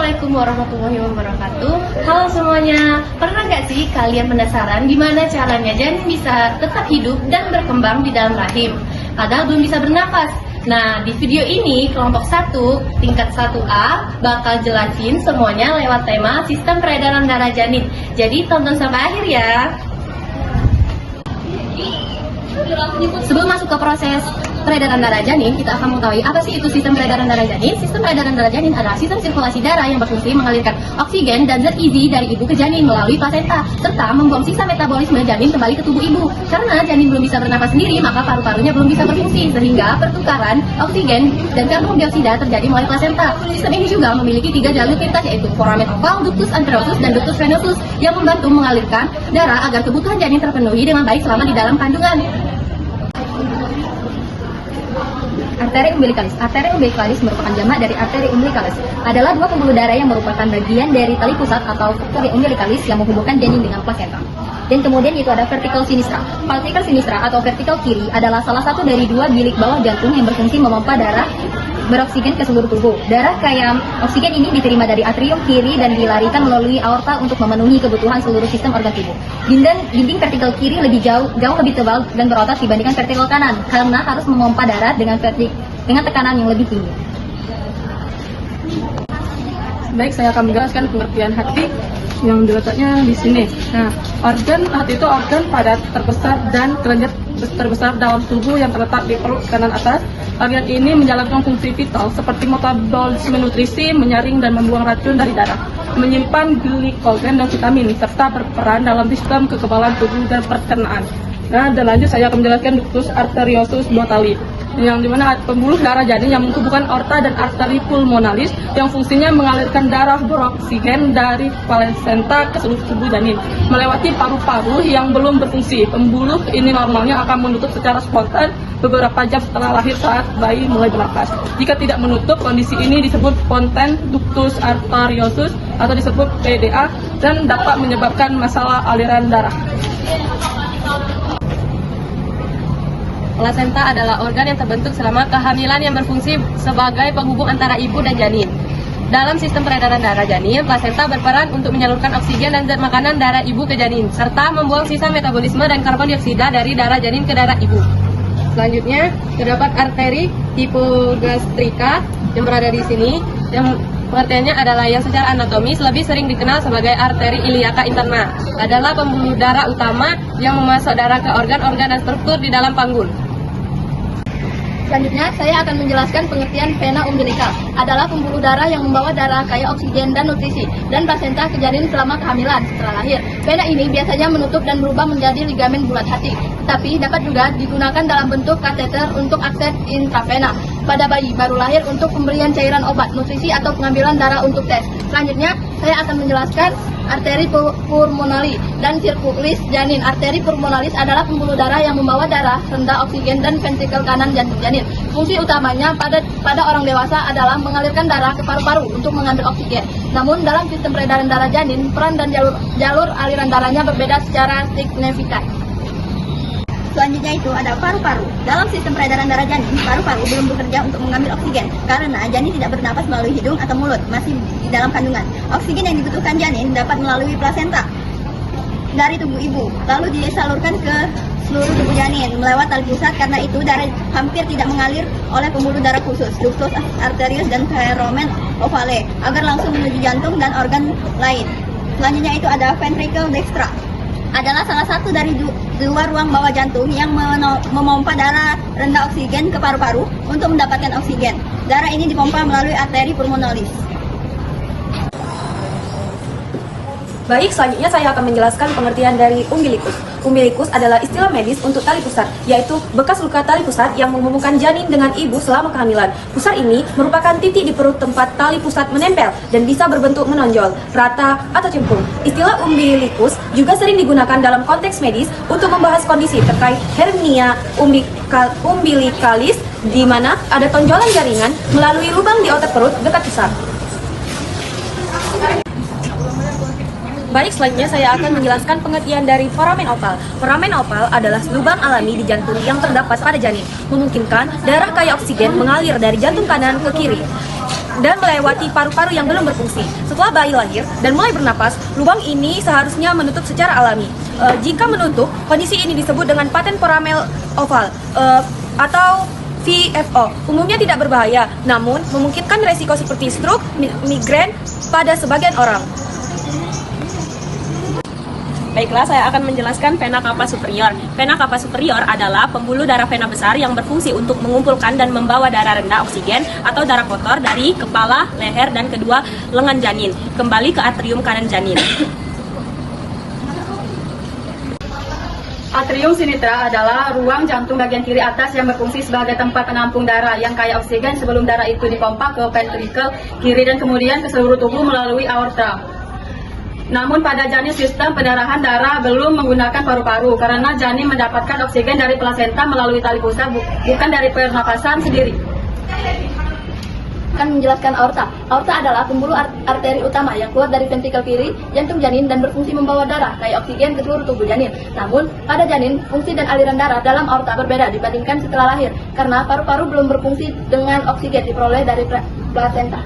Assalamualaikum warahmatullahi wabarakatuh. Halo semuanya, pernah nggak sih kalian penasaran gimana caranya janin bisa tetap hidup dan berkembang di dalam rahim, padahal belum bisa bernafas? Nah, di video ini kelompok 1, tingkat 1A bakal jelasin semuanya lewat tema sistem peredaran darah janin. Jadi tonton sampai akhir ya. Sebelum masuk ke proses peredaran darah janin, kita akan mengetahui apa sih itu sistem peredaran darah janin. Sistem peredaran darah janin adalah sistem sirkulasi darah yang berfungsi mengalirkan oksigen dan zat gizi dari ibu ke janin melalui plasenta, serta membuang sisa metabolisme janin kembali ke tubuh ibu. Karena janin belum bisa bernafas sendiri, maka paru-parunya belum bisa berfungsi, sehingga pertukaran oksigen dan karbon dioksida terjadi melalui plasenta. Sistem ini juga memiliki 3 jalur lintas, yaitu foramen oval, ductus anterosus, dan ductus venosus, yang membantu mengalirkan darah agar kebutuhan janin terpenuhi dengan baik selama di dalam kandungan. Arteri umbilikalis. Arteri umbilikalis merupakan jamak dari arteri umbilikalis. Adalah 2 pembuluh darah yang merupakan bagian dari tali pusat atau arteri umbilikalis yang menghubungkan janin dengan plasenta. Dan kemudian itu ada vertikal sinistra. Vertikal sinistra atau vertikal kiri adalah salah satu dari 2 bilik bawah jantung yang berfungsi memompa darah beroksigen ke seluruh tubuh. Darah kaya oksigen ini diterima dari atrium kiri dan dilarikan melalui aorta untuk memenuhi kebutuhan seluruh sistem organ tubuh. Dinding vertikal kiri jauh lebih tebal dan berotot dibandingkan vertikal kanan karena harus memompa darah dengan tekanan yang lebih tinggi. Baik, saya akan menjelaskan pengertian hati yang diletaknya di sini. Nah, organ hati itu organ padat terbesar dan kelenjar terbesar dalam tubuh yang terletak di perut kanan atas. Organ ini menjalankan fungsi vital seperti metabolisme nutrisi, menyaring dan membuang racun dari darah, menyimpan glikogen dan vitamin, serta berperan dalam sistem kekebalan tubuh dan pencernaan. Nah, dan lanjut saya akan menjelaskan ductus arteriosus 2 tali, yang dimana pembuluh darah janin yang menghubungkan aorta dan arteri pulmonalis yang fungsinya mengalirkan darah beroksigen dari plasenta ke seluruh tubuh janin melewati paru-paru yang belum berfungsi. Pembuluh ini normalnya akan menutup secara spontan beberapa jam setelah lahir saat bayi mulai bernafas. Jika tidak menutup, kondisi ini disebut ponten ductus arteriosus atau disebut PDA dan dapat menyebabkan masalah aliran darah. Plasenta adalah organ yang terbentuk selama kehamilan yang berfungsi sebagai penghubung antara ibu dan janin. Dalam sistem peredaran darah janin, plasenta berperan untuk menyalurkan oksigen dan zat makanan darah ibu ke janin, serta membuang sisa metabolisme dan karbon dioksida dari darah janin ke darah ibu. Selanjutnya, terdapat arteri hipogastrika yang berada di sini, yang pengertiannya adalah yang secara anatomis lebih sering dikenal sebagai arteri iliaka interna. Adalah pembuluh darah utama yang memasok darah ke organ-organ dan struktur di dalam panggul. Selanjutnya, saya akan menjelaskan pengertian vena umbilikal. Adalah pembuluh darah yang membawa darah kaya oksigen dan nutrisi dan plasenta ke janin selama kehamilan setelah lahir. Vena ini biasanya menutup dan berubah menjadi ligamen bulat hati, tapi dapat juga digunakan dalam bentuk kateter untuk akses intravena pada bayi baru lahir untuk pemberian cairan obat, nutrisi atau pengambilan darah untuk tes. Selanjutnya, saya akan menjelaskan arteri pulmonali dan sirkulis janin. Arteri pulmonalis adalah pembuluh darah yang membawa darah rendah oksigen dan ventrikel kanan jantung janin. Fungsi utamanya pada orang dewasa adalah mengalirkan darah ke paru-paru untuk mengambil oksigen. Namun dalam sistem peredaran darah janin, peran dan jalur aliran darahnya berbeda secara signifikan. Selanjutnya itu ada paru-paru. Dalam sistem peredaran darah janin, paru-paru belum bekerja untuk mengambil oksigen karena janin tidak bernapas melalui hidung atau mulut, masih di dalam kandungan. Oksigen yang dibutuhkan janin dapat melalui plasenta dari tubuh ibu, lalu disalurkan ke seluruh tubuh janin melewat tali pusat. Karena itu darah hampir tidak mengalir oleh pembuluh darah khusus, ductus arterius dan foramen ovale, agar langsung menuju jantung dan organ lain. Selanjutnya itu ada ventricle dextra. Adalah salah satu dari 2 ruang bawah jantung yang memompa darah rendah oksigen ke paru-paru untuk mendapatkan oksigen. Darah ini dipompa melalui arteri pulmonalis. Baik, selanjutnya saya akan menjelaskan pengertian dari umbilikus. Umbilikus adalah istilah medis untuk tali pusar, yaitu bekas luka tali pusat yang menghubungkan janin dengan ibu selama kehamilan. Pusar ini merupakan titik di perut tempat tali pusat menempel dan bisa berbentuk menonjol, rata, atau cembung. Istilah umbilikus juga sering digunakan dalam konteks medis untuk membahas kondisi terkait hernia umbilikalis, di mana ada tonjolan jaringan melalui lubang di otot perut dekat pusar. Baik, selanjutnya saya akan menjelaskan pengertian dari foramen oval. Foramen oval adalah lubang alami di jantung yang terdapat pada janin, memungkinkan darah kaya oksigen mengalir dari jantung kanan ke kiri. dan melewati paru-paru yang belum berfungsi. Setelah bayi lahir dan mulai bernapas, lubang ini seharusnya menutup secara alami. Jika menutup, kondisi ini disebut dengan patent foramen oval atau VFO. Umumnya tidak berbahaya, namun memungkinkan resiko seperti stroke, migrain pada sebagian orang. Baiklah, saya akan menjelaskan vena cava superior. Vena cava superior adalah pembuluh darah vena besar yang berfungsi untuk mengumpulkan dan membawa darah rendah oksigen atau darah kotor dari kepala, leher, dan kedua lengan janin kembali ke atrium kanan janin. Atrium sinistra adalah ruang jantung bagian kiri atas yang berfungsi sebagai tempat penampung darah yang kaya oksigen sebelum darah itu dipompa ke ventrikel kiri dan kemudian ke seluruh tubuh melalui aorta. Namun pada janin sistem pendarahan darah belum menggunakan paru-paru karena janin mendapatkan oksigen dari plasenta melalui tali pusat bukan dari pernapasan sendiri. Akan menjelaskan aorta. Aorta adalah pembuluh arteri utama yang keluar dari ventrikel kiri jantung janin dan berfungsi membawa darah kayak oksigen ke seluruh tubuh janin. Namun pada janin fungsi dan aliran darah dalam aorta berbeda dibandingkan setelah lahir karena paru-paru belum berfungsi dengan oksigen diperoleh dari plasenta.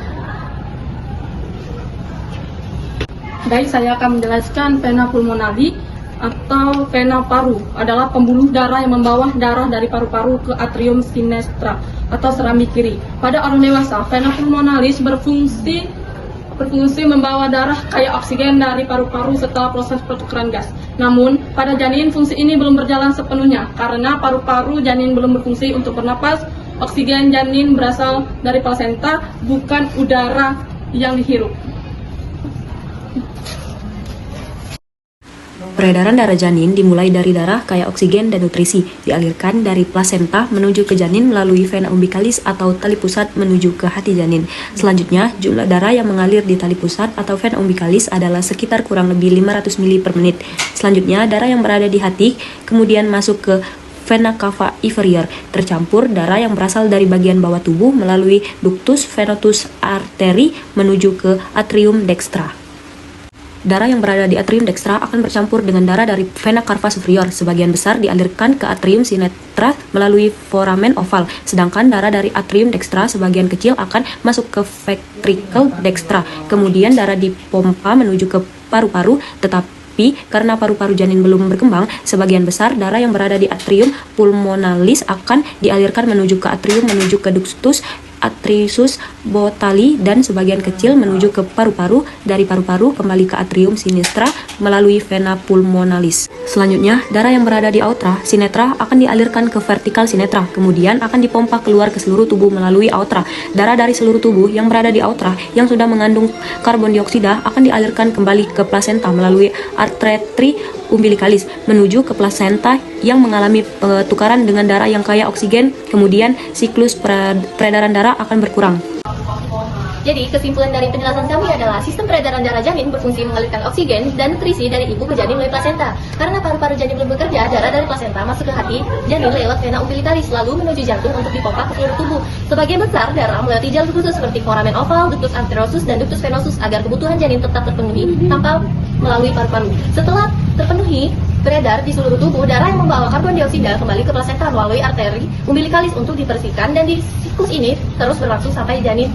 Baik, saya akan menjelaskan vena pulmonale atau vena paru adalah pembuluh darah yang membawa darah dari paru-paru ke atrium sinistra atau serambi kiri. Pada orang dewasa, vena pulmonalis berfungsi membawa darah kaya oksigen dari paru-paru setelah proses pertukaran gas. Namun, pada janin fungsi ini belum berjalan sepenuhnya karena paru-paru janin belum berfungsi untuk bernapas. Oksigen janin berasal dari plasenta, bukan udara yang dihirup. Peredaran darah janin dimulai dari darah kaya oksigen dan nutrisi, dialirkan dari plasenta menuju ke janin melalui vena umbilicalis atau tali pusat menuju ke hati janin. Selanjutnya, jumlah darah yang mengalir di tali pusat atau vena umbilicalis adalah sekitar kurang lebih 500 ml per menit. Selanjutnya, darah yang berada di hati kemudian masuk ke vena cava inferior, tercampur darah yang berasal dari bagian bawah tubuh melalui ductus venosus arteri menuju ke atrium dextra. Darah yang berada di atrium dextra akan bercampur dengan darah dari vena cava superior. Sebagian besar dialirkan ke atrium sinistra melalui foramen oval, sedangkan darah dari atrium dextra sebagian kecil akan masuk ke ventricle dextra. Kemudian darah dipompa menuju ke paru-paru, tetapi karena paru-paru janin belum berkembang, sebagian besar darah yang berada di atrium pulmonalis akan dialirkan menuju ke atrium menuju ke ductus atrius botali dan sebagian kecil menuju ke paru-paru, dari paru-paru kembali ke atrium sinistra melalui vena pulmonalis. Selanjutnya, darah yang berada di aorta sinetra akan dialirkan ke vertikal sinetra, kemudian akan dipompa keluar ke seluruh tubuh melalui aorta. Darah dari seluruh tubuh yang berada di aorta yang sudah mengandung karbon dioksida akan dialirkan kembali ke plasenta melalui arteri umbilicalis menuju ke plasenta yang mengalami pertukaran dengan darah yang kaya oksigen, kemudian siklus peredaran darah akan berkurang. Jadi, kesimpulan dari penjelasan kami adalah sistem peredaran darah janin berfungsi mengalirkan oksigen dan nutrisi dari ibu ke janin melalui plasenta. Karena paru-paru janin belum bekerja, darah dari plasenta masuk ke hati janin lewat vena umbilicalis lalu menuju jantung untuk dipompa ke seluruh tubuh. Sebagian besar darah melewati jalur khusus seperti foramen oval, ductus arteriosus, dan ductus venosus agar kebutuhan janin tetap terpenuhi tanpa melalui paru-paru. Setelah terpenuhi, beredar di seluruh tubuh, darah yang membawa karbon dioksida kembali ke plasenta melalui arteri umbilicalis untuk dibersihkan, dan di siklus ini terus berlangsung sampai janin